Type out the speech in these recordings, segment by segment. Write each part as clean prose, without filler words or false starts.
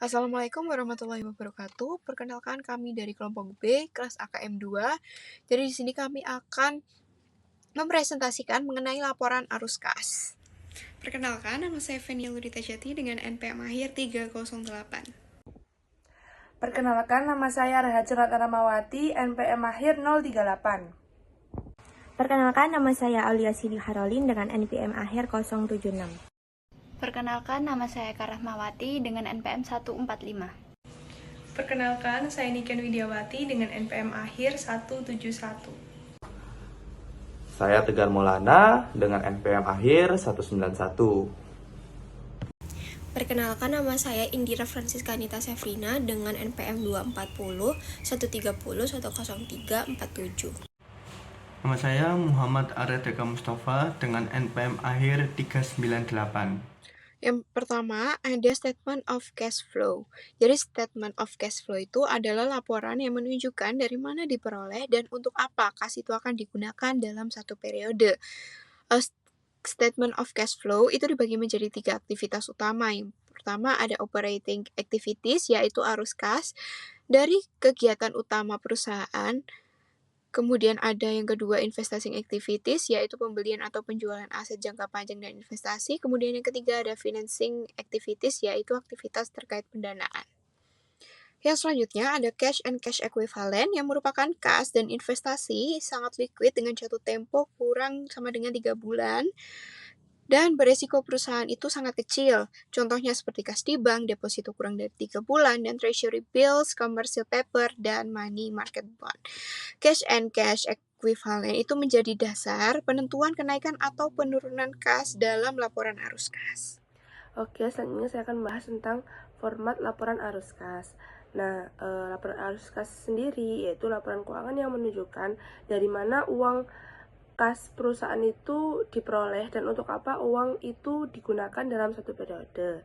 Assalamualaikum warahmatullahi wabarakatuh. Perkenalkan kami dari kelompok B, kelas AKM 2. Jadi di sini kami akan mempresentasikan mengenai laporan arus kas. Perkenalkan, nama saya Fenia Ludita Jati dengan NPM akhir 308. Perkenalkan, nama saya Rahatsir Ratnamawati, NPM akhir 038. Perkenalkan, nama saya Aulia Sidi Harolin dengan NPM akhir 076. Perkenalkan, nama saya Karahmawati dengan NPM 145. Perkenalkan, saya Niken Widiawati dengan NPM akhir 171. Saya Tegar Maulana dengan NPM akhir 191. Perkenalkan, nama saya Indira Francisca Anita Sefrina dengan NPM 240 130 103 47. Nama saya Muhammad Aradeka Mustafa dengan NPM akhir 398. Yang pertama, ada statement of cash flow. Jadi statement of cash flow itu adalah laporan yang menunjukkan dari mana diperoleh dan untuk apa kas itu akan digunakan dalam satu periode. Statement of cash flow itu dibagi menjadi 3 aktivitas utama. Yang pertama ada operating activities, yaitu arus kas dari kegiatan utama perusahaan. Kemudian ada yang kedua investing activities, yaitu pembelian atau penjualan aset jangka panjang dan investasi. Kemudian yang ketiga ada financing activities, yaitu aktivitas terkait pendanaan. Yang selanjutnya ada cash and cash equivalent yang merupakan kas dan investasi sangat liquid dengan jatuh tempo kurang sama dengan 3 bulan. Dan beresiko perusahaan itu sangat kecil. Contohnya seperti kas di bank, deposito kurang dari 3 bulan, dan treasury bills, commercial paper, dan money market bond. Cash and cash equivalent itu menjadi dasar penentuan kenaikan atau penurunan kas dalam laporan arus kas. Oke, selanjutnya saya akan membahas tentang format laporan arus kas. Nah, laporan arus kas sendiri yaitu laporan keuangan yang menunjukkan dari mana uang kas perusahaan itu diperoleh dan untuk apa uang itu digunakan dalam satu periode.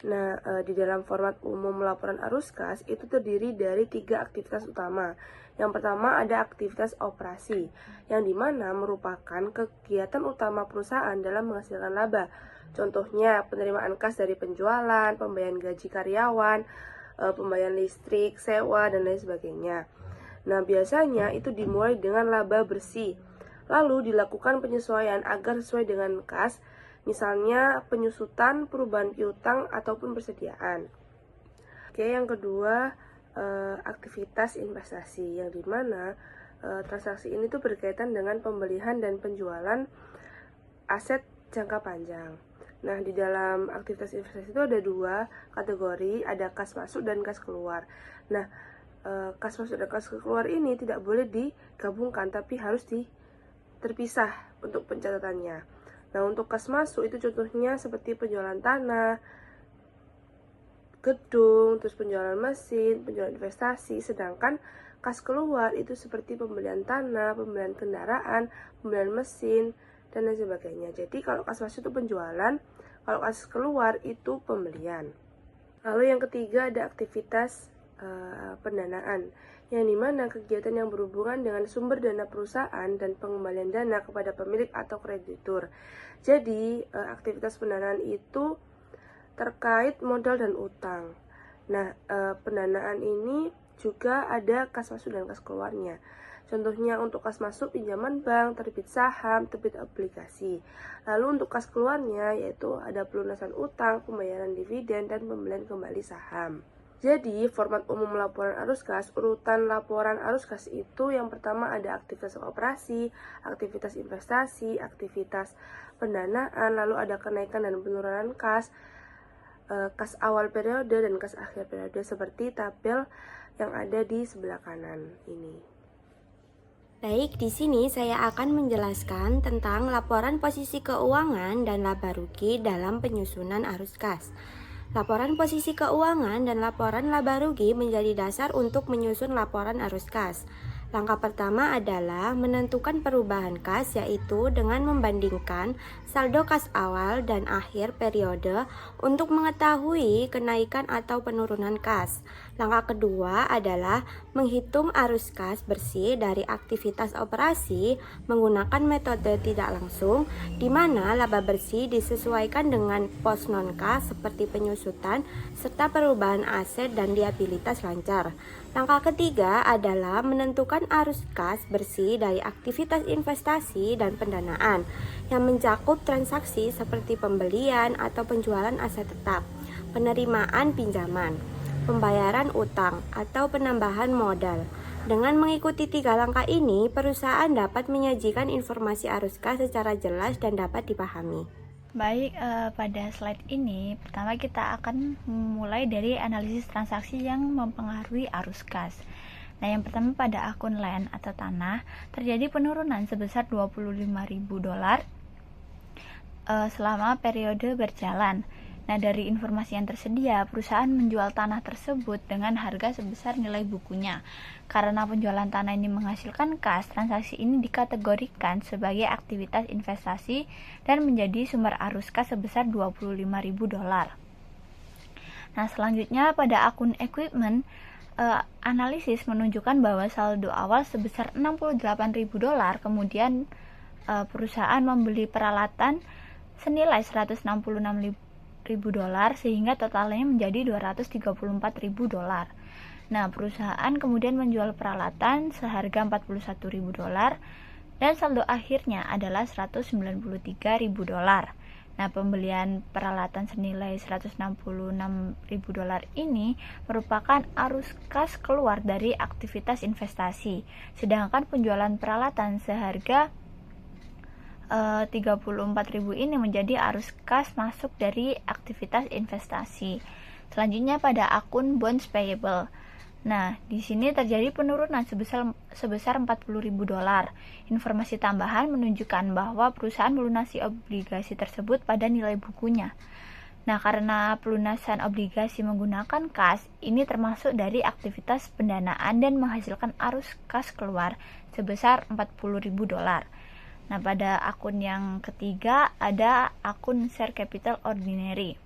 Nah, di dalam format umum laporan arus kas itu terdiri dari 3 aktivitas utama. Yang pertama ada aktivitas operasi, yang dimana merupakan kegiatan utama perusahaan dalam menghasilkan laba. Contohnya penerimaan kas dari penjualan, pembayaran gaji karyawan, pembayaran listrik, sewa, dan lain sebagainya. Nah, biasanya itu dimulai dengan laba bersih. Lalu dilakukan penyesuaian agar sesuai dengan kas, misalnya penyusutan, perubahan piutang, ataupun persediaan. Oke, yang kedua aktivitas investasi, yang dimana transaksi ini tuh berkaitan dengan pembelian dan penjualan aset jangka panjang. Nah, di dalam aktivitas investasi itu ada 2 kategori, ada kas masuk dan kas keluar. Nah, kas masuk dan kas keluar ini tidak boleh digabungkan, tapi harus terpisah untuk pencatatannya. Nah, untuk kas masuk itu contohnya seperti penjualan tanah, gedung, terus penjualan mesin, penjualan investasi. Sedangkan kas keluar itu seperti pembelian tanah, pembelian kendaraan, pembelian mesin, dan lain sebagainya. Jadi kalau kas masuk itu penjualan, kalau kas keluar itu pembelian. Lalu yang ketiga ada aktivitas pendanaan, yang dimana kegiatan yang berhubungan dengan sumber dana perusahaan dan pengembalian dana kepada pemilik atau kreditur. Jadi aktivitas pendanaan itu terkait modal dan utang. Nah, pendanaan ini juga ada kas masuk dan kas keluarnya. Contohnya untuk kas masuk pinjaman bank, terbit saham, terbit obligasi. Lalu untuk kas keluarnya yaitu ada pelunasan utang, pembayaran dividen, dan pembelian kembali saham. Jadi, format umum laporan arus kas, urutan laporan arus kas itu yang pertama ada aktivitas operasi, aktivitas investasi, aktivitas pendanaan, lalu ada kenaikan dan penurunan kas, kas awal periode dan kas akhir periode seperti tabel yang ada di sebelah kanan ini. Baik, di sini saya akan menjelaskan tentang laporan posisi keuangan dan laba rugi dalam penyusunan arus kas. Laporan posisi keuangan dan laporan laba rugi menjadi dasar untuk menyusun laporan arus kas. Langkah pertama adalah menentukan perubahan kas, yaitu dengan membandingkan saldo kas awal dan akhir periode untuk mengetahui kenaikan atau penurunan kas. Langkah kedua adalah menghitung arus kas bersih dari aktivitas operasi menggunakan metode tidak langsung, di mana laba bersih disesuaikan dengan pos non-kas seperti penyusutan serta perubahan aset dan liabilitas lancar. Langkah ketiga adalah menentukan arus kas bersih dari aktivitas investasi dan pendanaan yang mencakup transaksi seperti pembelian atau penjualan aset tetap, penerimaan pinjaman, pembayaran utang, atau penambahan modal. Dengan mengikuti 3 langkah ini, perusahaan dapat menyajikan informasi arus kas secara jelas dan dapat dipahami. Baik, pada slide ini pertama kita akan mulai dari analisis transaksi yang mempengaruhi arus kas. Nah, yang pertama pada akun land atau tanah terjadi penurunan sebesar $25.000 selama periode berjalan. Nah, dari informasi yang tersedia, perusahaan menjual tanah tersebut dengan harga sebesar nilai bukunya. Karena penjualan tanah ini menghasilkan kas, transaksi ini dikategorikan sebagai aktivitas investasi dan menjadi sumber arus kas sebesar $25.000. Nah, selanjutnya pada akun equipment, analisis menunjukkan bahwa saldo awal sebesar $68.000, kemudian perusahaan membeli peralatan senilai $166.000 sehingga totalnya menjadi $234.000. Nah, perusahaan kemudian menjual peralatan seharga $41.000 dan saldo akhirnya adalah $193.000. Nah, pembelian peralatan senilai $166.000 ini merupakan arus kas keluar dari aktivitas investasi, sedangkan penjualan peralatan seharga 34.000 ini menjadi arus kas masuk dari aktivitas investasi. Selanjutnya pada akun bonds payable. Nah, di sini terjadi penurunan sebesar $40.000. Informasi tambahan menunjukkan bahwa perusahaan melunasi obligasi tersebut pada nilai bukunya. Nah, karena pelunasan obligasi menggunakan kas, ini termasuk dari aktivitas pendanaan dan menghasilkan arus kas keluar sebesar $40.000. Nah, pada akun yang ketiga ada akun share capital ordinary,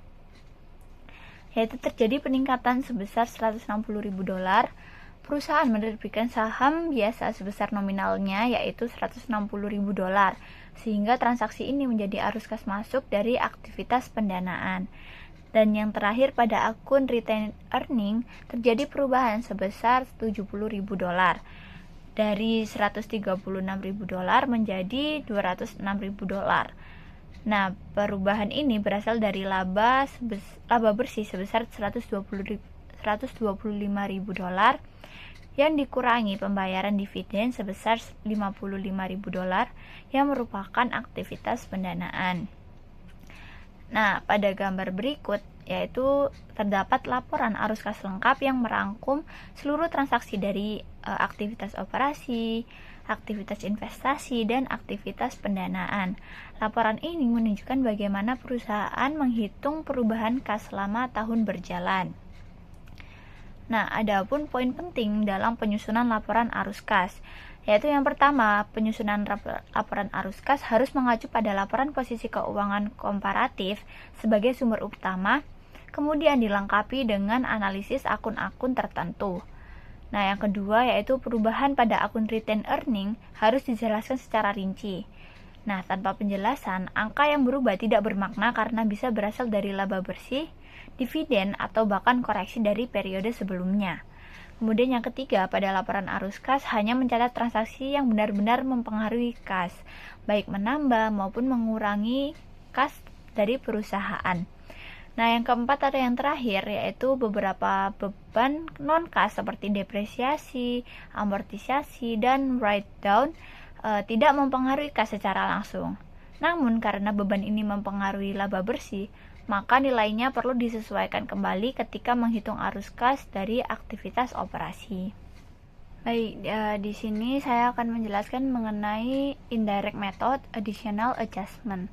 yaitu terjadi peningkatan sebesar $160.000. Perusahaan menerbitkan saham biasa sebesar nominalnya yaitu $160.000, sehingga transaksi ini menjadi arus kas masuk dari aktivitas pendanaan. Dan yang terakhir pada akun retained earning terjadi perubahan sebesar $70.000. Dari $136.000 menjadi $206.000. Nah, perubahan ini berasal dari laba bersih sebesar $125.000 yang dikurangi pembayaran dividen sebesar $55.000 yang merupakan aktivitas pendanaan. Nah, pada gambar berikut yaitu terdapat laporan arus kas lengkap yang merangkum seluruh transaksi dari aktivitas operasi, aktivitas investasi, dan aktivitas pendanaan. Laporan ini menunjukkan bagaimana perusahaan menghitung perubahan kas selama tahun berjalan. Nah, ada pun poin penting dalam penyusunan laporan arus kas, yaitu yang pertama, penyusunan laporan arus kas harus mengacu pada laporan posisi keuangan komparatif sebagai sumber utama, kemudian dilengkapi dengan analisis akun-akun tertentu. Nah, yang kedua yaitu perubahan pada akun retained earning harus dijelaskan secara rinci. Nah, tanpa penjelasan, angka yang berubah tidak bermakna karena bisa berasal dari laba bersih, dividen, atau bahkan koreksi dari periode sebelumnya. Kemudian yang ketiga, pada laporan arus kas hanya mencatat transaksi yang benar-benar mempengaruhi kas, baik menambah maupun mengurangi kas dari perusahaan. Nah, yang keempat ada yang terakhir yaitu beberapa beban non-kas seperti depresiasi, amortisasi, dan write-down tidak mempengaruhi kas secara langsung. Namun, karena beban ini mempengaruhi laba bersih, maka nilainya perlu disesuaikan kembali ketika menghitung arus kas dari aktivitas operasi. Baik, di sini saya akan menjelaskan mengenai indirect method additional adjustment.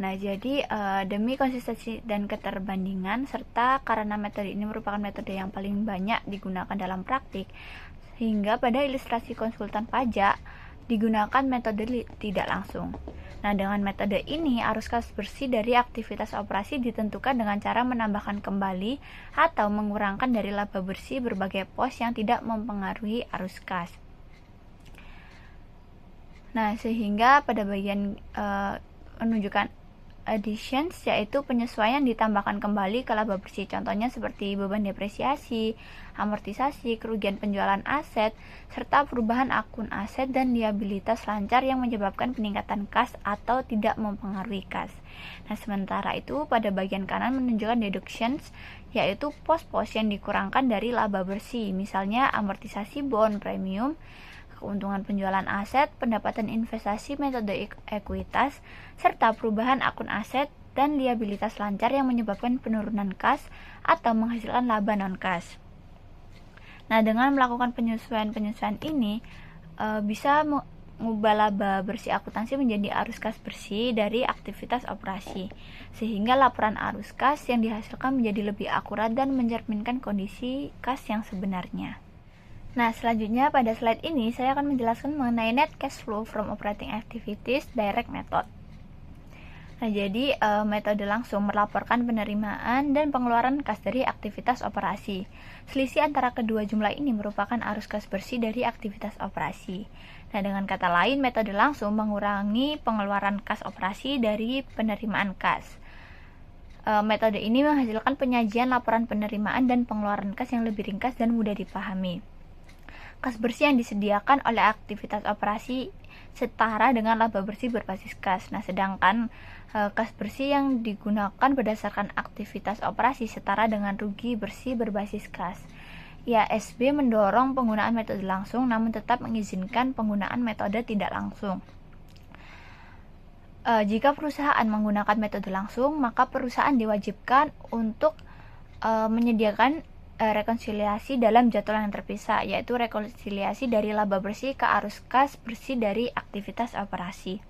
Nah, jadi demi konsistensi dan keterbandingan serta karena metode ini merupakan metode yang paling banyak digunakan dalam praktik, Sehingga pada ilustrasi konsultan pajak digunakan metode tidak langsung. Nah, dengan metode ini, arus kas bersih dari aktivitas operasi ditentukan dengan cara menambahkan kembali atau mengurangkan dari laba bersih berbagai pos yang tidak mempengaruhi arus kas. Nah, sehingga pada bagian menunjukkan additions, yaitu penyesuaian ditambahkan kembali ke laba bersih. Contohnya seperti beban depresiasi, amortisasi, kerugian penjualan aset, serta perubahan akun aset dan liabilitas lancar yang menyebabkan peningkatan kas atau tidak mempengaruhi kas. Nah, sementara itu pada bagian kanan menunjukkan deductions, yaitu pos-pos yang dikurangkan dari laba bersih, misalnya amortisasi bond premium, keuntungan penjualan aset, pendapatan investasi metode ekuitas, serta perubahan akun aset dan liabilitas lancar yang menyebabkan penurunan kas atau menghasilkan laba non-kas. Nah, dengan melakukan penyesuaian-penyesuaian ini, bisa mengubah laba bersih akuntansi menjadi arus kas bersih dari aktivitas operasi, sehingga laporan arus kas yang dihasilkan menjadi lebih akurat dan mencerminkan kondisi kas yang sebenarnya. Nah, selanjutnya pada slide ini saya akan menjelaskan mengenai net cash flow from operating activities direct method. Nah, jadi metode langsung melaporkan penerimaan dan pengeluaran kas dari aktivitas operasi. Selisih antara kedua jumlah ini merupakan arus kas bersih dari aktivitas operasi. Nah, dengan kata lain, metode langsung mengurangi pengeluaran kas operasi dari penerimaan kas. Metode ini menghasilkan penyajian laporan penerimaan dan pengeluaran kas yang lebih ringkas dan mudah dipahami. Kas bersih yang disediakan oleh aktivitas operasi setara dengan laba bersih berbasis kas. Nah, sedangkan kas bersih yang digunakan berdasarkan aktivitas operasi setara dengan rugi bersih berbasis kas. IASB mendorong penggunaan metode langsung namun tetap mengizinkan penggunaan metode tidak langsung. Jika perusahaan menggunakan metode langsung, maka perusahaan diwajibkan untuk menyediakan rekonsiliasi dalam jadwal yang terpisah, yaitu rekonsiliasi dari laba bersih ke arus kas bersih dari aktivitas operasi.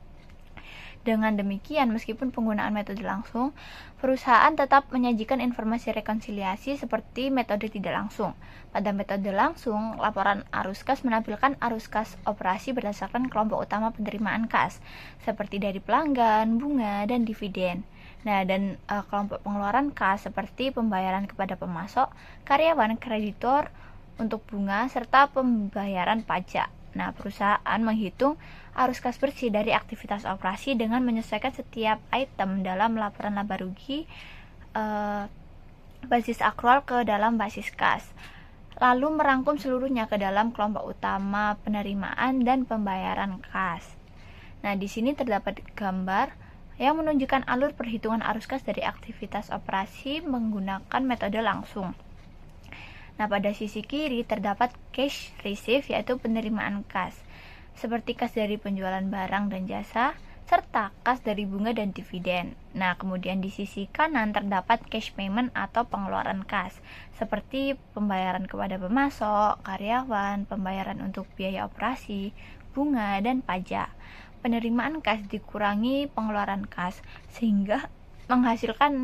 Dengan demikian, meskipun penggunaan metode langsung, perusahaan tetap menyajikan informasi rekonsiliasi seperti metode tidak langsung. Pada metode langsung, laporan arus kas menampilkan arus kas operasi berdasarkan kelompok utama penerimaan kas, seperti dari pelanggan, bunga, dan dividen. Nah, dan kelompok pengeluaran kas seperti pembayaran kepada pemasok, karyawan, kreditor untuk bunga, serta pembayaran pajak. Nah, perusahaan menghitung arus kas bersih dari aktivitas operasi dengan menyesuaikan setiap item dalam laporan laba rugi basis akrual ke dalam basis kas, lalu merangkum seluruhnya ke dalam kelompok utama penerimaan dan pembayaran kas. Nah, di sini terdapat gambar yang menunjukkan alur perhitungan arus kas dari aktivitas operasi menggunakan metode langsung. Nah, pada sisi kiri terdapat cash receive, yaitu penerimaan kas, seperti kas dari penjualan barang dan jasa, serta kas dari bunga dan dividen. Nah, kemudian di sisi kanan terdapat cash payment atau pengeluaran kas, seperti pembayaran kepada pemasok, karyawan, pembayaran untuk biaya operasi, bunga, dan pajak. Penerimaan kas dikurangi pengeluaran kas, sehingga menghasilkan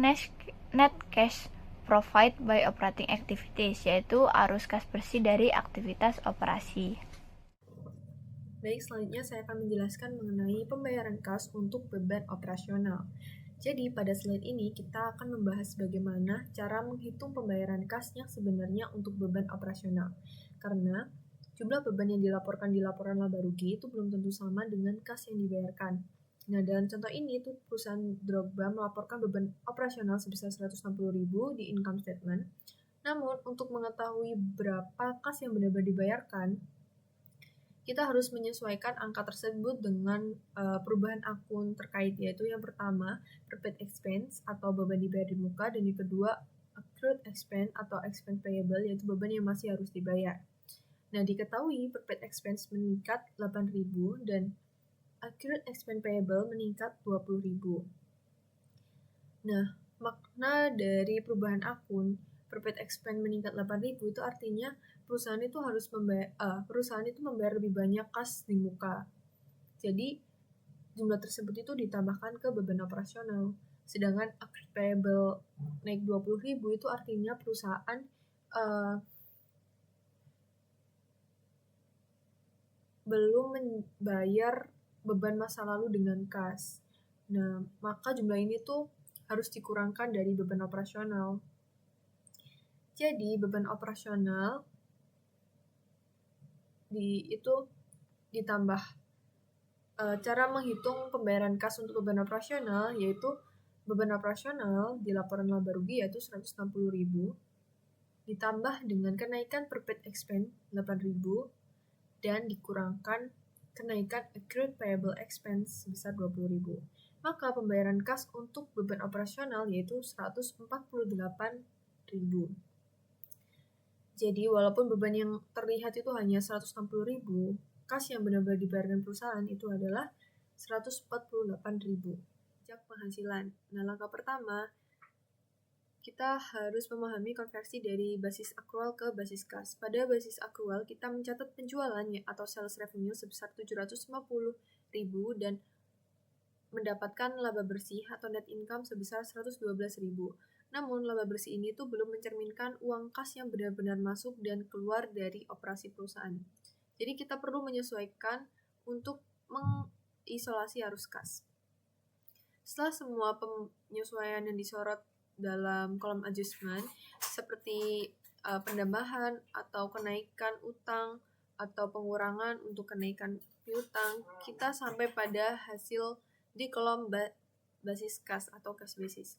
net cash provide by operating activities, yaitu arus kas bersih dari aktivitas operasi. Baik, selanjutnya saya akan menjelaskan mengenai pembayaran kas untuk beban operasional. Jadi, pada slide ini kita akan membahas bagaimana cara menghitung pembayaran kas yang sebenarnya untuk beban operasional. Karena jumlah beban yang dilaporkan di laporan laba rugi itu belum tentu sama dengan kas yang dibayarkan. Nah, dalam contoh ini tuh perusahaan Drogba melaporkan beban operasional sebesar 160.000 di income statement. Namun, untuk mengetahui berapa kas yang benar-benar dibayarkan, kita harus menyesuaikan angka tersebut dengan perubahan akun terkait, yaitu yang pertama, prepaid expense atau beban dibayar di muka, dan yang kedua, accrued expense atau expense payable, yaitu beban yang masih harus dibayar. Nah, diketahui prepaid expense meningkat 8.000 dan accrued expense payable meningkat 20.000. Nah, makna dari perubahan akun prepaid expense meningkat 8.000 itu artinya perusahaan itu membayar lebih banyak kas di muka. Jadi jumlah tersebut itu ditambahkan ke beban operasional. Sedangkan accrued payable naik 20.000 itu artinya perusahaan belum membayar beban masa lalu dengan kas. Nah, maka jumlah ini tuh harus dikurangkan dari beban operasional. Jadi, beban operasional itu ditambah cara menghitung pembayaran kas untuk beban operasional, yaitu beban operasional di laporan laba rugi yaitu 160.000 ditambah dengan kenaikan per paid expense 8.000 dan dikurangkan kenaikan accrued payable expense sebesar 20.000. Maka pembayaran kas untuk beban operasional yaitu 148.000. Jadi walaupun beban yang terlihat itu hanya 160.000, kas yang benar-benar dibayarkan perusahaan itu adalah 148.000. Pajak penghasilan. Nah, langkah pertama, kita harus memahami konversi dari basis akrual ke basis kas. Pada basis akrual, kita mencatat penjualannya atau sales revenue sebesar 750.000 dan mendapatkan laba bersih atau net income sebesar 112.000. Namun, laba bersih ini tuh belum mencerminkan uang kas yang benar-benar masuk dan keluar dari operasi perusahaan. Jadi, kita perlu menyesuaikan untuk mengisolasi arus kas. Setelah semua penyesuaian yang disorot dalam kolom adjustment seperti penambahan atau kenaikan utang atau pengurangan untuk kenaikan piutang, kita sampai pada hasil di kolom basis kas atau cash basis.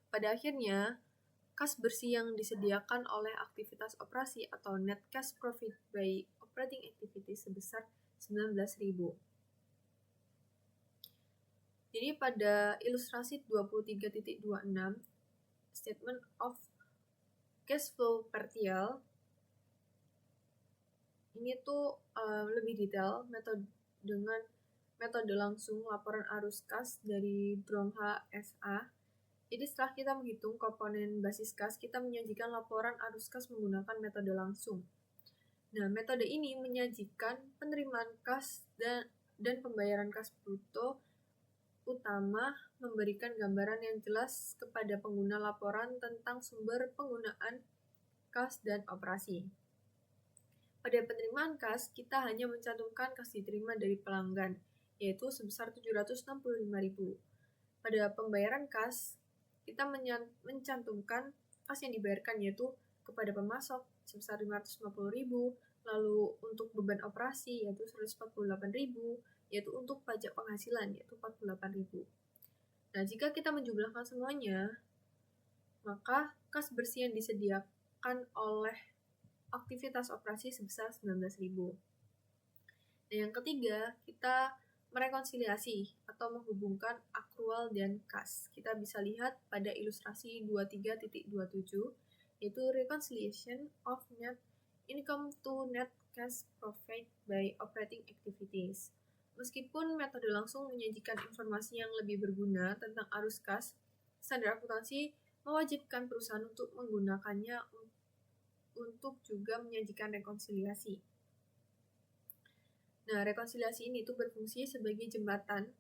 Pada akhirnya, kas bersih yang disediakan oleh aktivitas operasi atau net cash profit by operating activities sebesar 19.000. Jadi pada ilustrasi 23.26 Statement of Cash Flow Partial ini tuh lebih detail dengan metode langsung laporan arus kas dari Brongha SA. Jadi setelah kita menghitung komponen basis kas, kita menyajikan laporan arus kas menggunakan metode langsung. Nah, metode ini menyajikan penerimaan kas dan pembayaran kas bruto utama, memberikan gambaran yang jelas kepada pengguna laporan tentang sumber penggunaan kas dan operasi. Pada penerimaan kas, kita hanya mencantumkan kas diterima dari pelanggan, yaitu sebesar 765.000. Pada pembayaran kas, kita mencantumkan kas yang dibayarkan yaitu kepada pemasok sebesar 550.000, lalu untuk beban operasi yaitu 148.000, yaitu untuk pajak penghasilan yaitu 48.000. Nah, jika kita menjumlahkan semuanya, maka kas bersih yang disediakan oleh aktivitas operasi sebesar 19.000. Nah, yang ketiga, kita merekonsiliasi atau menghubungkan akrual dan kas. Kita bisa lihat pada ilustrasi 23.27, yaitu reconciliation of net income to net cash profit by operating activities. Meskipun metode langsung menyajikan informasi yang lebih berguna tentang arus kas, standar akuntansi mewajibkan perusahaan untuk menggunakannya untuk juga menyajikan rekonsiliasi. Nah, rekonsiliasi ini tuh berfungsi sebagai jembatan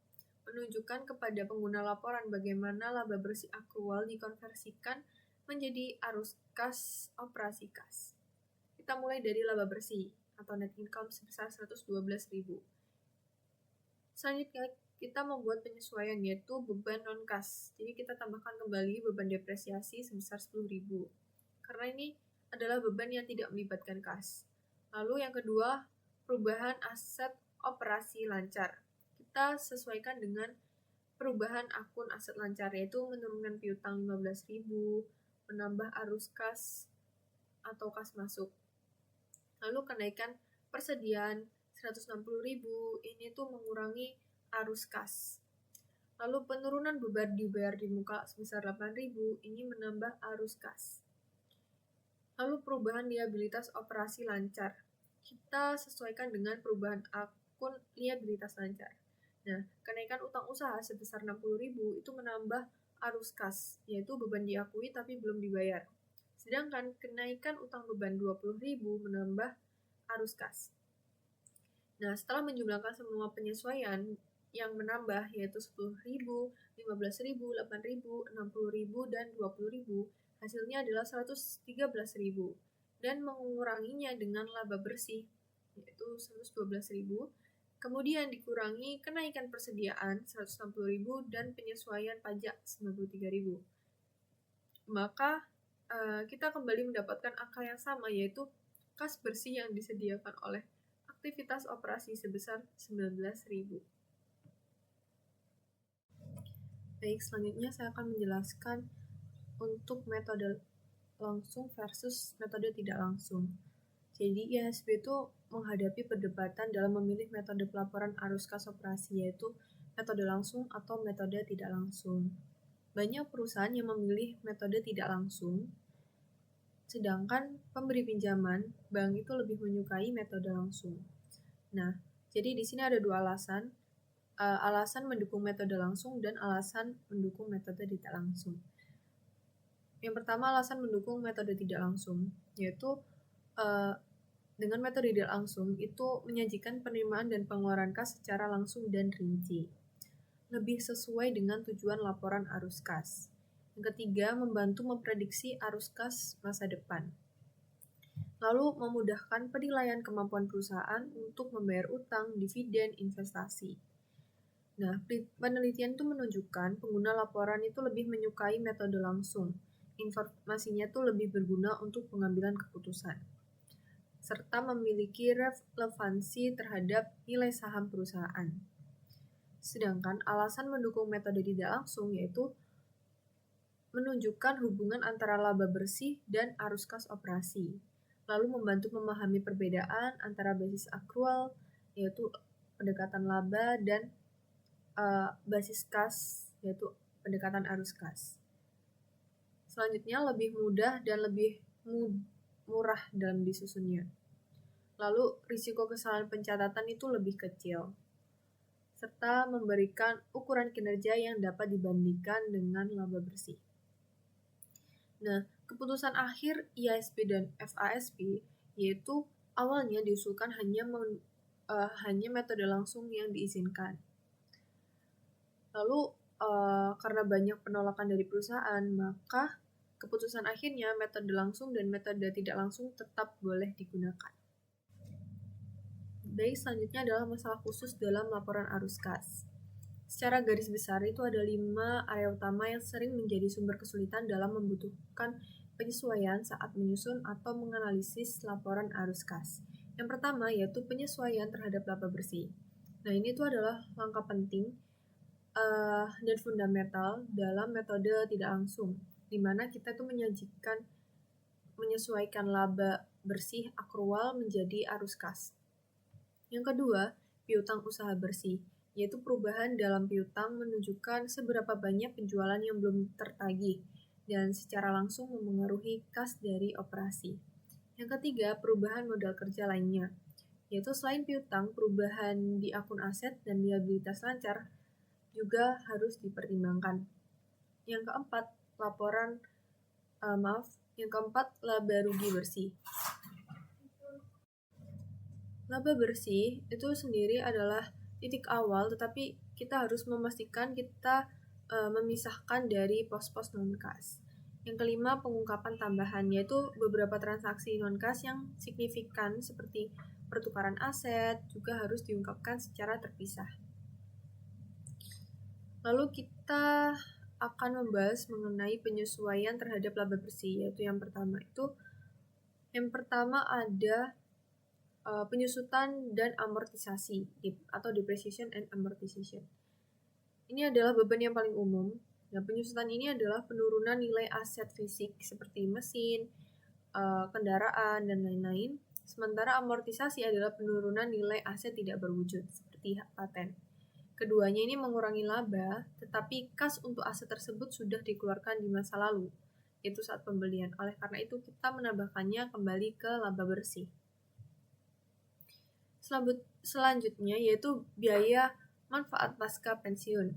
menunjukkan kepada pengguna laporan bagaimana laba bersih akrual dikonversikan menjadi arus kas operasi kas. Kita mulai dari laba bersih atau net income sebesar 112.000. Selanjutnya, kita membuat penyesuaian yaitu beban non-kas. Jadi kita tambahkan kembali beban depresiasi sebesar 10.000. Karena ini adalah beban yang tidak melibatkan kas. Lalu yang kedua, perubahan aset operasi lancar. Kita sesuaikan dengan perubahan akun aset lancar, yaitu menurunkan piutang 15.000, menambah arus kas atau kas masuk. Lalu kenaikan persediaan 160.000, ini tuh mengurangi arus kas. Lalu penurunan beban dibayar di muka sebesar 8.000, ini menambah arus kas. Lalu perubahan liabilitas operasi lancar. Kita sesuaikan dengan perubahan akun liabilitas lancar. Nah, kenaikan utang usaha sebesar 60.000 itu menambah arus kas, yaitu beban diakui tapi belum dibayar. Sedangkan kenaikan utang beban 20.000 menambah arus kas. Nah, setelah menjumlahkan semua penyesuaian yang menambah yaitu 10.000, 15.000, 8.000, 60.000, dan 20.000, hasilnya adalah 113.000 dan menguranginya dengan laba bersih yaitu 112.000. Kemudian dikurangi kenaikan persediaan 160.000 dan penyesuaian pajak 93.000. Maka kita kembali mendapatkan angka yang sama, yaitu kas bersih yang disediakan oleh aktivitas operasi sebesar 19.000. Baik, selanjutnya saya akan menjelaskan untuk metode langsung versus metode tidak langsung. Jadi IHSB itu menghadapi perdebatan dalam memilih metode pelaporan arus kas operasi, yaitu metode langsung atau metode tidak langsung. Banyak perusahaan yang memilih metode tidak langsung, sedangkan pemberi pinjaman, bank itu lebih menyukai metode langsung. Nah, jadi di sini ada dua alasan. Alasan mendukung metode langsung dan alasan mendukung metode tidak langsung. Yang pertama, alasan mendukung metode tidak langsung, yaitu dengan metode tidak langsung itu menyajikan penerimaan dan pengeluaran kas secara langsung dan rinci, lebih sesuai dengan tujuan laporan arus kas. Yang ketiga, membantu memprediksi arus kas masa depan. Lalu memudahkan penilaian kemampuan perusahaan untuk membayar utang, dividen, investasi. Nah, penelitian itu menunjukkan pengguna laporan itu lebih menyukai metode langsung. Informasinya itu lebih berguna untuk pengambilan keputusan, serta memiliki relevansi terhadap nilai saham perusahaan. Sedangkan alasan mendukung metode tidak langsung yaitu menunjukkan hubungan antara laba bersih dan arus kas operasi, lalu membantu memahami perbedaan antara basis akrual, yaitu pendekatan laba, dan basis kas, yaitu pendekatan arus kas. Selanjutnya, lebih mudah dan lebih murah dalam disusunnya. Lalu, risiko kesalahan pencatatan itu lebih kecil, serta memberikan ukuran kinerja yang dapat dibandingkan dengan laba bersih. Nah, keputusan akhir IHSB dan FASB yaitu awalnya diusulkan hanya metode langsung yang diizinkan. Lalu, karena banyak penolakan dari perusahaan, maka keputusan akhirnya metode langsung dan metode tidak langsung tetap boleh digunakan. Baik, selanjutnya adalah masalah khusus dalam laporan arus kas. Secara garis besar itu ada 5 area utama yang sering menjadi sumber kesulitan dalam membutuhkan penyesuaian saat menyusun atau menganalisis laporan arus kas. Yang pertama yaitu penyesuaian terhadap laba bersih. Nah, ini tuh adalah langkah penting dan fundamental dalam metode tidak langsung, di mana kita tuh menyesuaikan laba bersih akrual menjadi arus kas. Yang kedua, piutang usaha bersih, yaitu perubahan dalam piutang menunjukkan seberapa banyak penjualan yang belum tertagih dan secara langsung memengaruhi kas dari operasi. Yang ketiga, perubahan modal kerja lainnya, yaitu selain piutang, perubahan di akun aset dan liabilitas lancar juga harus dipertimbangkan. Yang keempat, laba rugi bersih. Laba bersih itu sendiri adalah titik awal, tetapi kita harus memastikan kita memisahkan dari pos-pos non-kas. Yang kelima, pengungkapan tambahan, yaitu beberapa transaksi non-kas yang signifikan seperti pertukaran aset juga harus diungkapkan secara terpisah. Lalu kita akan membahas mengenai penyesuaian terhadap laba bersih, yaitu yang pertama ada penyusutan dan amortisasi atau depreciation and amortization. Ini adalah beban yang paling umum. Nah, penyusutan ini adalah penurunan nilai aset fisik seperti mesin, kendaraan, dan lain-lain. Sementara amortisasi adalah penurunan nilai aset tidak berwujud seperti hak paten. Keduanya ini mengurangi laba, tetapi kas untuk aset tersebut sudah dikeluarkan di masa lalu, yaitu saat pembelian. Oleh karena itu, kita menambahkannya kembali ke laba bersih. Selanjutnya yaitu biaya manfaat pasca pensiun,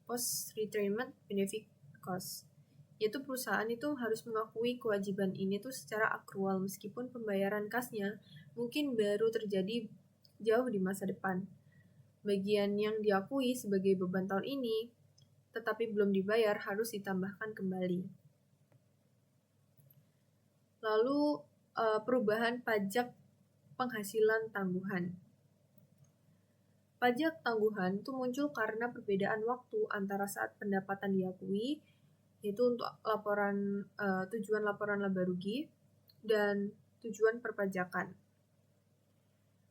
post-retirement benefit cost, yaitu perusahaan itu harus mengakui kewajiban ini tuh secara akrual meskipun pembayaran kasnya mungkin baru terjadi jauh di masa depan. Bagian yang diakui sebagai beban tahun ini tetapi belum dibayar harus ditambahkan kembali. Lalu perubahan pajak penghasilan tangguhan. Pajak tangguhan itu muncul karena perbedaan waktu antara saat pendapatan diakui, yaitu untuk tujuan laporan laba rugi, dan tujuan perpajakan.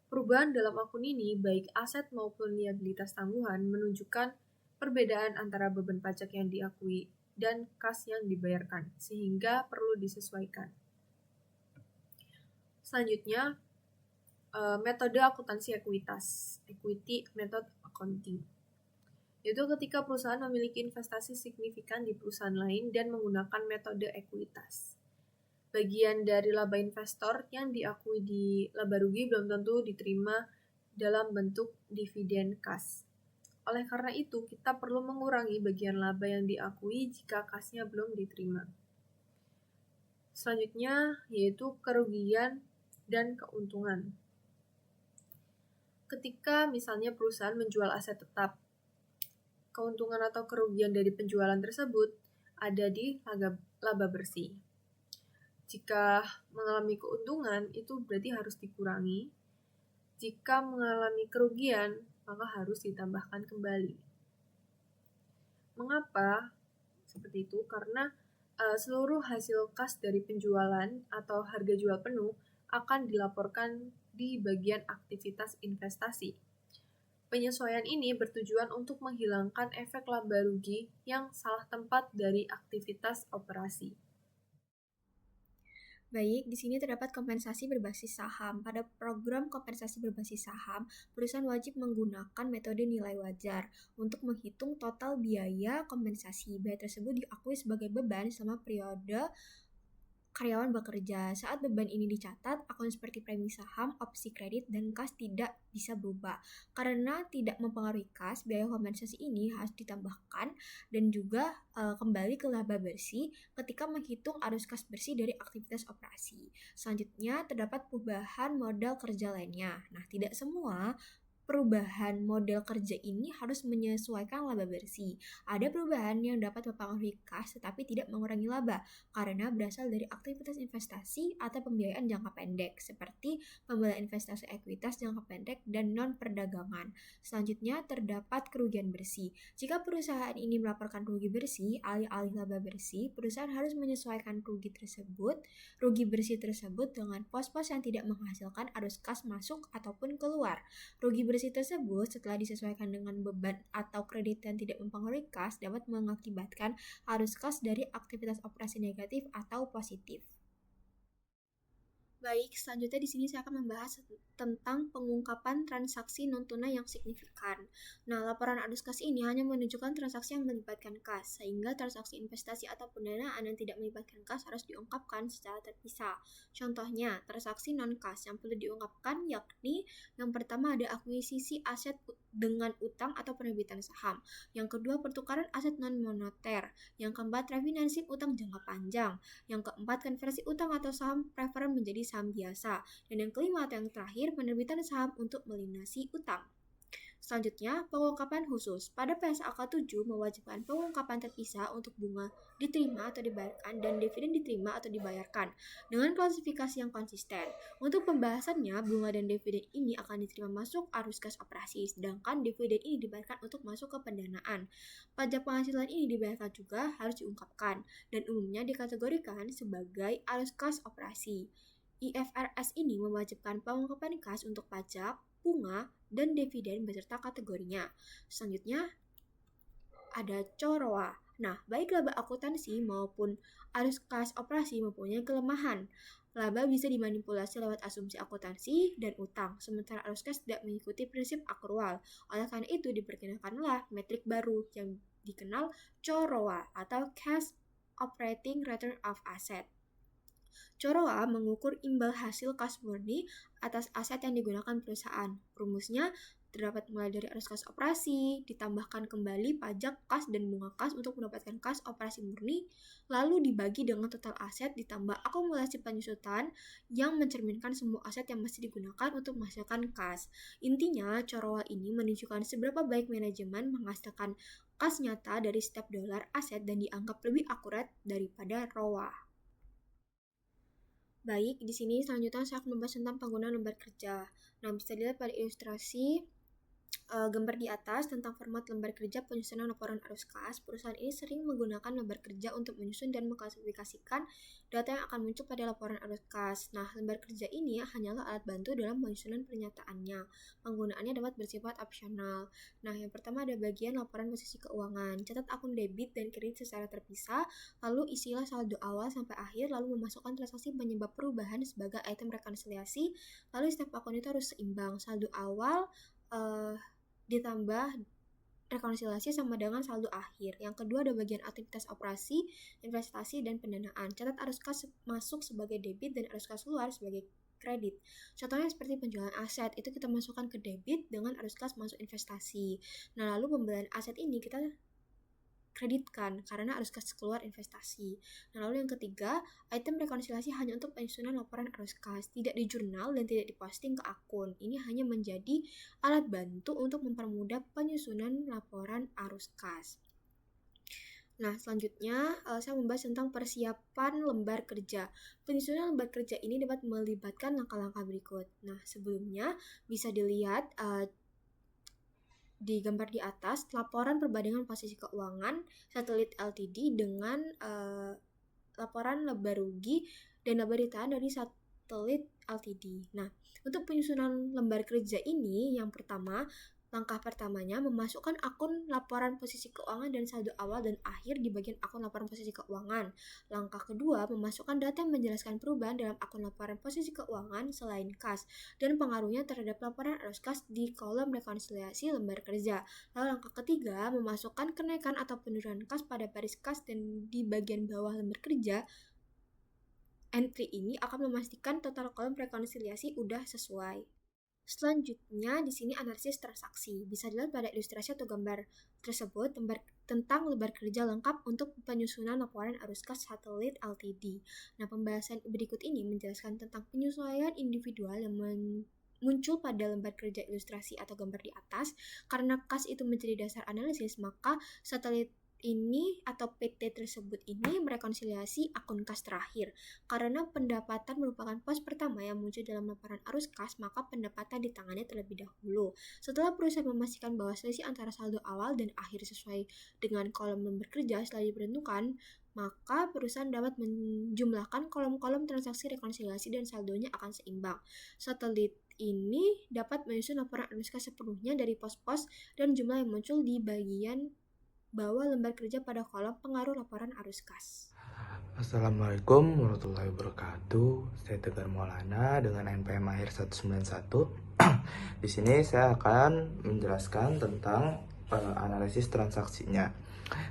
Perubahan dalam akun ini, baik aset maupun liabilitas tangguhan, menunjukkan perbedaan antara beban pajak yang diakui dan kas yang dibayarkan, sehingga perlu disesuaikan. Selanjutnya, metode akuntansi ekuitas, equity method accounting, yaitu ketika perusahaan memiliki investasi signifikan di perusahaan lain dan menggunakan metode ekuitas. Bagian dari laba investor yang diakui di laba rugi belum tentu diterima dalam bentuk dividen kas. Oleh karena itu, kita perlu mengurangi bagian laba yang diakui jika kasnya belum diterima. Selanjutnya, yaitu kerugian dan keuntungan. Ketika misalnya perusahaan menjual aset tetap, keuntungan atau kerugian dari penjualan tersebut ada di laba bersih. Jika mengalami keuntungan, itu berarti harus dikurangi. Jika mengalami kerugian, maka harus ditambahkan kembali. Mengapa seperti itu? Karena seluruh hasil kas dari penjualan atau harga jual penuh akan dilaporkan di bagian aktivitas investasi. Penyesuaian ini bertujuan untuk menghilangkan efek laba rugi yang salah tempat dari aktivitas operasi. Baik, di sini terdapat kompensasi berbasis saham. Pada program kompensasi berbasis saham, perusahaan wajib menggunakan metode nilai wajar untuk menghitung total biaya kompensasi. Biaya tersebut diakui sebagai beban selama periode karyawan bekerja. Saat beban ini dicatat, akun seperti premi saham, opsi kredit, dan kas tidak bisa berubah. Karena tidak mempengaruhi kas, biaya kompensasi ini harus ditambahkan dan juga kembali ke laba bersih ketika menghitung arus kas bersih dari aktivitas operasi. Selanjutnya, terdapat perubahan modal kerja lainnya. Nah, tidak semua perubahan model kerja ini harus menyesuaikan laba bersih. Ada perubahan yang dapat mempengaruhi kas tetapi tidak mengurangi laba karena berasal dari aktivitas investasi atau pembiayaan jangka pendek seperti pembelian investasi ekuitas jangka pendek dan non-perdagangan. Selanjutnya terdapat kerugian bersih. Jika perusahaan ini melaporkan rugi bersih alih-alih laba bersih, perusahaan harus menyesuaikan rugi bersih tersebut dengan pos-pos yang tidak menghasilkan arus kas masuk ataupun keluar. Rugi bersih tersebut setelah disesuaikan dengan beban atau kredit yang tidak mempengaruhi kas dapat mengakibatkan arus kas dari aktivitas operasi negatif atau positif. Baik, selanjutnya di sini saya akan membahas tentang pengungkapan transaksi non-tunai yang signifikan. Nah, laporan arus kas ini hanya menunjukkan transaksi yang melibatkan kas, sehingga transaksi investasi atau pendanaan yang tidak melibatkan kas harus diungkapkan secara terpisah. Contohnya, transaksi non-kas yang perlu diungkapkan yakni yang pertama ada akuisisi aset dengan utang atau penerbitan saham. Yang kedua, pertukaran aset non-moneter. Yang keempat, refinancing utang jangka panjang. Yang keempat, konversi utang atau saham preferen menjadi saham biasa. Dan yang kelima atau yang terakhir, penerbitan saham untuk melunasi utang. Selanjutnya, pengungkapan khusus. Pada PSAK 7 mewajibkan pengungkapan terpisah untuk bunga diterima atau dibayarkan dan dividen diterima atau dibayarkan dengan klasifikasi yang konsisten. Untuk pembahasannya, bunga dan dividen ini akan diterima masuk arus kas operasi, sedangkan dividen ini dibayarkan untuk masuk ke pendanaan. Pajak penghasilan ini dibayarkan juga harus diungkapkan dan umumnya dikategorikan sebagai arus kas operasi. IFRS ini mewajibkan pengungkapan kas untuk pajak, bunga, dan dividen beserta kategorinya. Selanjutnya, ada COROA. Nah, baik laba akuntansi maupun arus kas operasi mempunyai kelemahan. Laba bisa dimanipulasi lewat asumsi akuntansi dan utang, sementara arus kas tidak mengikuti prinsip akrual. Oleh karena itu, diperkenalkanlah metrik baru yang dikenal COROA atau Cash Operating Return of Asset. COROA mengukur imbal hasil kas murni atas aset yang digunakan perusahaan. Rumusnya terdapat mulai dari arus kas operasi, ditambahkan kembali pajak kas dan bunga kas untuk mendapatkan kas operasi murni, lalu dibagi dengan total aset ditambah akumulasi penyusutan yang mencerminkan semua aset yang masih digunakan untuk menghasilkan kas. Intinya, COROA ini menunjukkan seberapa baik manajemen menghasilkan kas nyata dari setiap dolar aset dan dianggap lebih akurat daripada ROA. Baik, di sini selanjutnya saya akan membahas tentang penggunaan lembar kerja. Nah, bisa dilihat pada ilustrasi gambar di atas tentang format lembar kerja penyusunan laporan arus kas. Perusahaan ini sering menggunakan lembar kerja untuk menyusun dan mengklasifikasikan data yang akan muncul pada laporan arus kas. Nah, lembar kerja ini hanyalah alat bantu dalam penyusunan pernyataannya. Penggunaannya dapat bersifat opsional. Nah, yang pertama ada bagian laporan posisi keuangan. Catat akun debit dan kredit secara terpisah, lalu isilah saldo awal sampai akhir, lalu memasukkan transaksi penyebab perubahan sebagai item rekonsiliasi, lalu setiap akun itu harus seimbang. Saldo awal ditambah rekonsiliasi sama dengan saldo akhir. Yang kedua ada bagian aktivitas operasi, investasi, dan pendanaan. Catat arus kas masuk sebagai debit dan arus kas keluar sebagai kredit. Contohnya seperti penjualan aset, itu kita masukkan ke debit dengan arus kas masuk investasi. Nah, lalu pembelian aset ini kita kreditkan karena arus kas keluar investasi. Nah, lalu yang ketiga, item rekonsiliasi hanya untuk penyusunan laporan arus kas, tidak di jurnal dan tidak diposting ke akun. Ini hanya menjadi alat bantu untuk mempermudah penyusunan laporan arus kas. Nah, selanjutnya saya membahas tentang persiapan lembar kerja. Penyusunan lembar kerja ini dapat melibatkan langkah-langkah berikut. Nah, sebelumnya bisa dilihat di gambar di atas, laporan perbandingan posisi keuangan Satelit Ltd dengan laporan laba rugi dan laba ditahan dari Satelit Ltd. Nah, untuk penyusunan lembar kerja ini, yang pertama, langkah pertamanya memasukkan akun laporan posisi keuangan dan saldo awal dan akhir di bagian akun laporan posisi keuangan. Langkah kedua, memasukkan data yang menjelaskan perubahan dalam akun laporan posisi keuangan selain kas dan pengaruhnya terhadap laporan arus kas di kolom rekonsiliasi lembar kerja. Lalu langkah ketiga, memasukkan kenaikan atau penurunan kas pada baris kas dan di bagian bawah lembar kerja. Entry ini akan memastikan total kolom rekonsiliasi udah sesuai. Selanjutnya, di sini analisis transaksi. Bisa dilihat pada ilustrasi atau gambar tersebut tentang lembar kerja lengkap untuk penyusunan laporan arus kas Satelit Ltd. Nah, pembahasan berikut ini menjelaskan tentang penyesuaian individual yang muncul pada lembar kerja ilustrasi atau gambar di atas. Karena kas itu menjadi dasar analisis, maka Satelit ini atau PT tersebut ini merekonsiliasi akun kas terakhir. Karena pendapatan merupakan pos pertama yang muncul dalam laporan arus kas, maka pendapatan ditangani terlebih dahulu. Setelah perusahaan memastikan bahwa selisih antara saldo awal dan akhir sesuai dengan kolom lembar kerja setelah diperhitungkan, maka perusahaan dapat menjumlahkan kolom-kolom transaksi rekonsiliasi dan saldonya akan seimbang. Satelit ini dapat menyusun laporan arus kas sepenuhnya dari pos-pos dan jumlah yang muncul di bagian bawah lembar kerja pada kolom pengaruh laporan arus kas. Assalamualaikum warahmatullahi wabarakatuh. Saya Tegar Maulana dengan NPM akhir 191. Di sini saya akan menjelaskan tentang analisis transaksinya.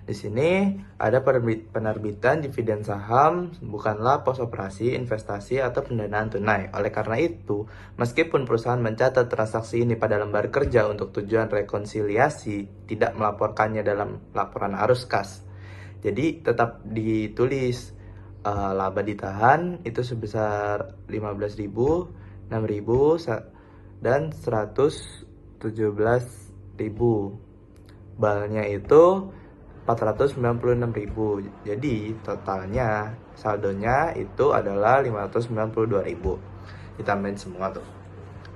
Di sini ada penerbitan dividen saham bukanlah pos operasi, investasi, atau pendanaan tunai. Oleh karena itu, meskipun perusahaan mencatat transaksi ini pada lembar kerja untuk tujuan rekonsiliasi, tidak melaporkannya dalam laporan arus kas. Jadi tetap ditulis laba ditahan itu sebesar 15.000, 6.000, dan 117.000. Balnya itu 496.000. Jadi totalnya saldonya itu adalah 592.000. Ditambahin semua tuh.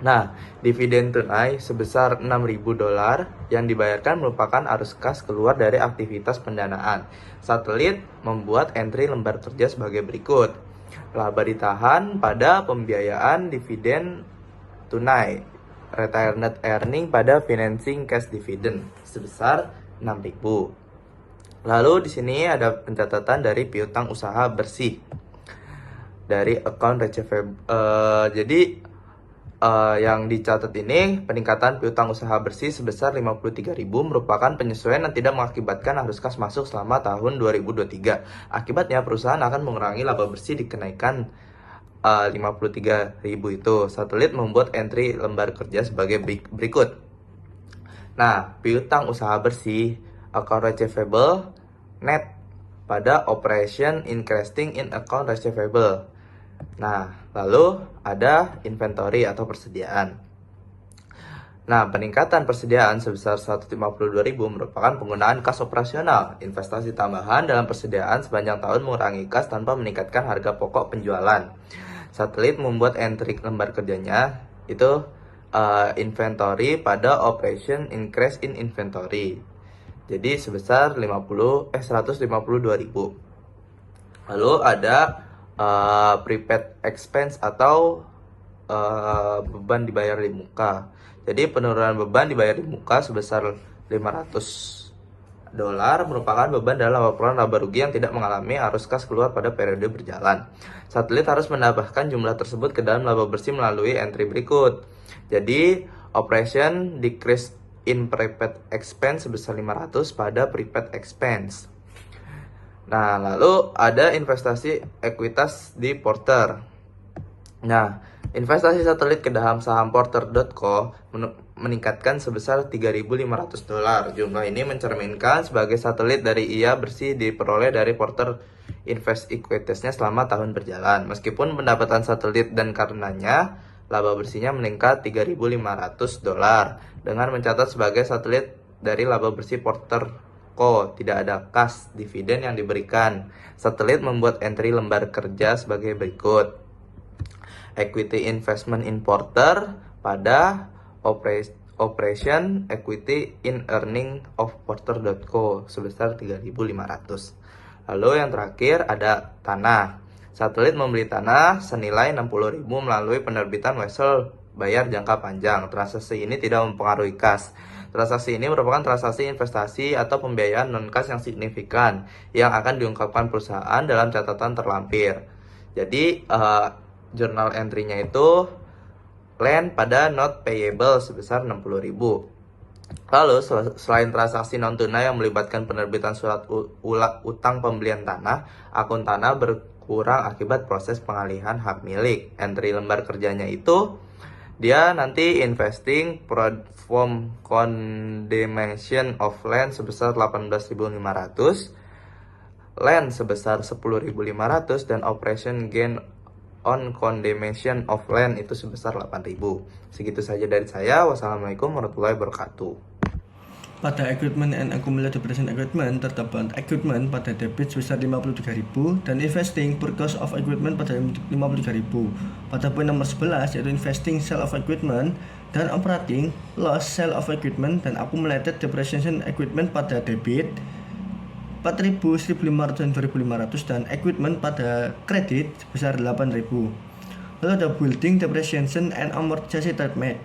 Nah, dividen tunai sebesar $6.000 yang dibayarkan merupakan arus kas keluar dari aktivitas pendanaan. Satelit membuat entry lembar kerja sebagai berikut. Laba ditahan pada pembiayaan dividen tunai. Retained earning pada financing cash dividend sebesar 6.000. Lalu di sini ada pencatatan dari piutang usaha bersih dari account receivable. Jadi yang dicatat ini peningkatan piutang usaha bersih sebesar 53.000 merupakan penyesuaian yang tidak mengakibatkan arus kas masuk selama tahun 2023. Akibatnya perusahaan akan mengurangi laba bersih dikenaikan 53.000 itu. Satelit membuat entry lembar kerja sebagai berikut. Nah, piutang usaha bersih account receivable net pada operation increasing in account receivable. Nah, lalu ada inventory atau persediaan. Nah, peningkatan persediaan sebesar 152.000 merupakan penggunaan kas operasional. Investasi tambahan dalam persediaan sepanjang tahun mengurangi kas tanpa meningkatkan harga pokok penjualan. Satelit membuat entry lembar kerjanya itu inventory pada operation increase in inventory. Jadi sebesar 152.000. Lalu ada prepaid expense atau beban dibayar di muka. Jadi penurunan beban dibayar di muka sebesar $500 merupakan beban dalam laporan laba rugi yang tidak mengalami arus kas keluar pada periode berjalan. Satelit harus menambahkan jumlah tersebut ke dalam laba bersih melalui entry berikut. Jadi, operation decrease in prepaid expense sebesar 500 pada prepaid expense. Nah, lalu ada investasi ekuitas di Porter. Nah, investasi satelit ke saham Porter.co meningkatkan sebesar $3.500. Jumlah ini mencerminkan sebagai satelit dari IA bersih diperoleh dari Porter Invest Equities-nya selama tahun berjalan. Meskipun pendapatan satelit dan karenanya laba bersihnya meningkat $3.500 dengan mencatat sebagai satelit dari laba bersih Porter.co tidak ada kas dividen yang diberikan. Satelit membuat entry lembar kerja sebagai berikut. Equity investment in Porter pada operation equity in earning of Porter.co sebesar $3.500. Lalu yang terakhir ada tanah. Satelit membeli tanah senilai $60.000 melalui penerbitan wesel bayar jangka panjang. Transaksi ini tidak mempengaruhi kas. Transaksi ini merupakan transaksi investasi atau pembiayaan non-kas yang signifikan yang akan diungkapkan perusahaan dalam catatan terlampir. Jadi journal entry-nya itu land pada not payable sebesar $60.000. Lalu selain transaksi non tunai yang melibatkan penerbitan surat utang pembelian tanah, akun tanah berkurang akibat proses pengalihan hak milik. Entry lembar kerjanya itu dia nanti investing from condemnation of land sebesar $18.500, land sebesar $10.500 dan operation gain on condemnation of land itu sebesar $8.000. Segitu saja dari saya. Wassalamualaikum warahmatullahi wabarakatuh. Pada equipment and accumulated depreciation equipment terdapat equipment pada debit sebesar 53.000 dan investing purchase of equipment pada 53.000. Pada poin nomor 11 yaitu investing sale of equipment dan operating loss sale of equipment dan accumulated depreciation equipment pada debit 4.000, 1.500 dan 2.500 dan equipment pada kredit sebesar 8.000. Lalu ada building depreciation and amortization treatment.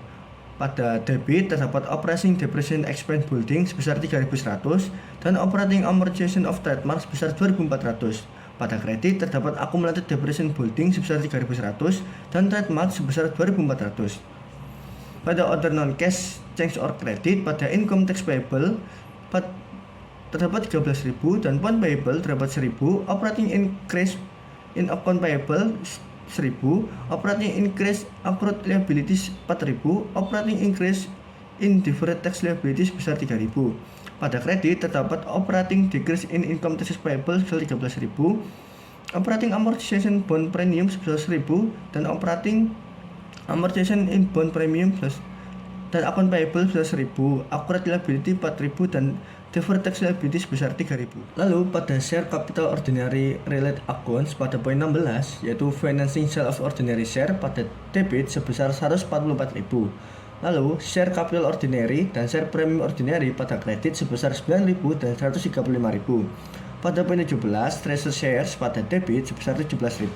Pada debit terdapat operating depreciation expense building sebesar 3.100 dan operating amortization of trademark sebesar 2.400. Pada kredit terdapat accumulated depreciation building sebesar 3.100 dan trademark sebesar 2.400. Pada order non-cash change or credit pada income tax payable terdapat 13.000 dan bond payable terdapat 1.000, operating increase in account payable 1.000, operating increase accrued liabilities 4.000, operating increase in deferred tax liabilities sebesar 3.000. Pada kredit terdapat operating decrease in income tax payable sebesar 13.000, operating amortization bond premium sebesar 1.000 dan operating amortization in bond premium dan account payable sebesar 1.000, accrued liability 4.000 dan deferred tax liability sebesar 3.000. Lalu pada share capital ordinary related accounts pada poin 16 yaitu financing sale of ordinary share pada debit sebesar 144.000. Lalu share capital ordinary dan share premium ordinary pada kredit sebesar 9.000 dan 135.000. Pada poin 17 treasury shares pada debit sebesar 17.000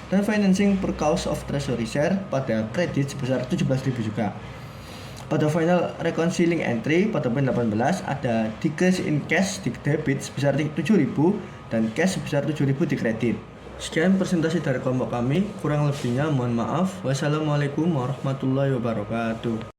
dan financing per cause of treasury share pada kredit sebesar 17.000 juga. Pada final reconciling entry pada poin 18 ada decrease in cash di debit sebesar 7.000 dan cash sebesar 7.000 di kredit. Sekian presentasi dari kelompok kami, kurang lebihnya mohon maaf. Wassalamualaikum warahmatullahi wabarakatuh.